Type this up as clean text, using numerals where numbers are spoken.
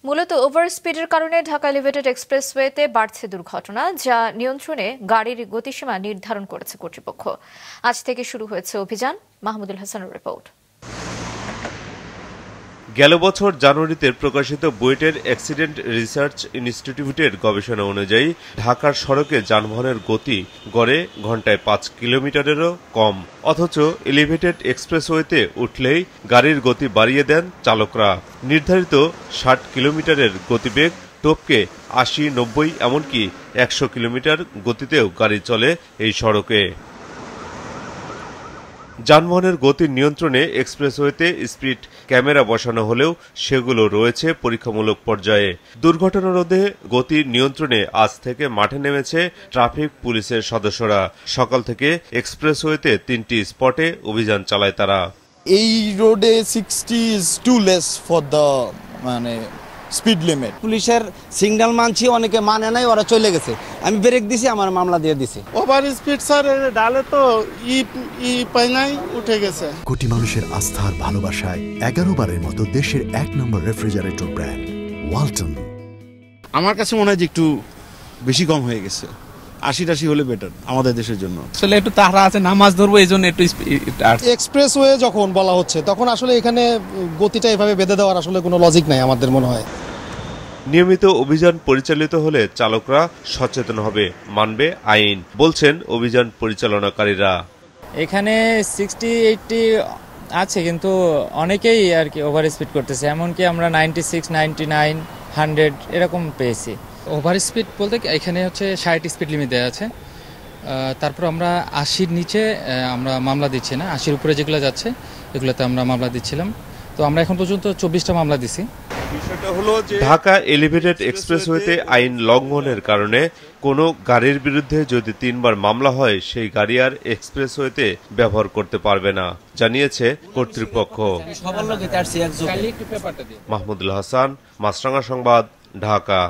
মূলত ওভার স্পিডের কারণে ঢাকা এলিভেটেড এক্সপ্রেসওয়েতে বাড়ছে দুর্ঘটনা, যা নিয়ন্ত্রণে গাড়ির গতিসীমা নির্ধারণ করেছে কর্তৃপক্ষ। আজ থেকে শুরু হয়েছে অভিযান। মাহমুদুল হাসানের রিপোর্ট। গেল বছর জানুয়ারিতে প্রকাশিত বুয়েটের অ্যাক্সিডেন্ট রিসার্চ ইনস্টিটিউটের গবেষণা অনুযায়ী ঢাকার সড়কে যানবাহনের গতি গড়ে ঘন্টায় ৫ কিলোমিটারেরও কম। অথচ এলিভেটেড এক্সপ্রেসওয়েতে উঠলেই গাড়ির গতি বাড়িয়ে দেন চালকরা। নির্ধারিত ৬০ কিলোমিটারের গতিবেগ টপকে ৮০, ৯০ এমনকি ১০০ কিলোমিটার গতিতেও গাড়ি চলে এই সড়কে। যানবাহনের গতির নিয়ন্ত্রণে এক্সপ্রেসওয়েতে স্পিড ক্যামেরা বসানো হলেও সেগুলো রয়েছে পরীক্ষামূলক পর্যায়ে। দুর্ঘটনা রোধে গতির নিয়ন্ত্রণে আজ থেকে মাঠে নেমেছে ট্রাফিক পুলিশের সদস্যরা। সকাল থেকে এক্সপ্রেসওয়েতে ৩টি স্পটে অভিযান চালায় তারা। এই রোডে 60 is too less for the speed limit. পুলিশের সিগন্যাল মানছি, অনেকে মানে নাই, ওরা চলে গেছে। আমি ব্রেক দিছি, আমার মামলা দিয়ে দিছি। ওভার স্পিড স্যার ডালে তো পাই নাই, উঠে গেছে। কোটি মানুষের আস্থার ভালোবাসায় 11 বারের মতো দেশের 1 নম্বর রেফ্রিজারেটর ব্র্যান্ড ওয়ালটন। আমার কাছে মনে হয় যে একটু বেশি কম হয়ে গেছে। ৮০ হলে বেটার আমাদের দেশের জন্য। আসলে একটু তাড়া আছে, নামাজ ধরবো, এই জন্য একটু এক্সপ্রেসওয়ে যখন বলা হচ্ছে তখন আসলে এখানে গতিটা এভাবে বেঁধে দেওয়ার আসলে কোনো লজিক নাই আমাদের মনে হয়। নিয়মিত অভিযান পরিচালিত হলে চালকরা সচেতন হবে, মানবে আইন, বলছেন অভিযান পরিচালনাকারীরা। এখানে 60-80 আছে, কিন্তু অনেকেই আর কি ওভার স্পিড করতেছে। এমনকি আমরা 96, 99, 100 এরকম পেয়েছি। ওভার স্পিড বলতে এখানে হচ্ছে 60 স্পিড লিমিট দেওয়া আছে। তারপর আমরা 80-র নিচে আমরা মামলা দিচ্ছি না, 80-র উপরে যেগুলো যাচ্ছে এগুলোতে আমরা মামলা দিচ্ছিলাম। তো আমরা এখন পর্যন্ত 24টা মামলা দিছি। ঢাকা এলিভেটেড এক্সপ্রেসওয়েতে আইন লঙ্ঘনের কারণে কোনো গাড়ির বিরুদ্ধে যদি 3 বার মামলা হয়, সেই গাড়ি আর এক্সপ্রেসওয়েতে ব্যবহার করতে পারবে না, জানিয়েছে কর্তৃপক্ষ। সবার লোকে তার মাহমুদুল হাসান, মাছরাঙা সংবাদ, ঢাকা।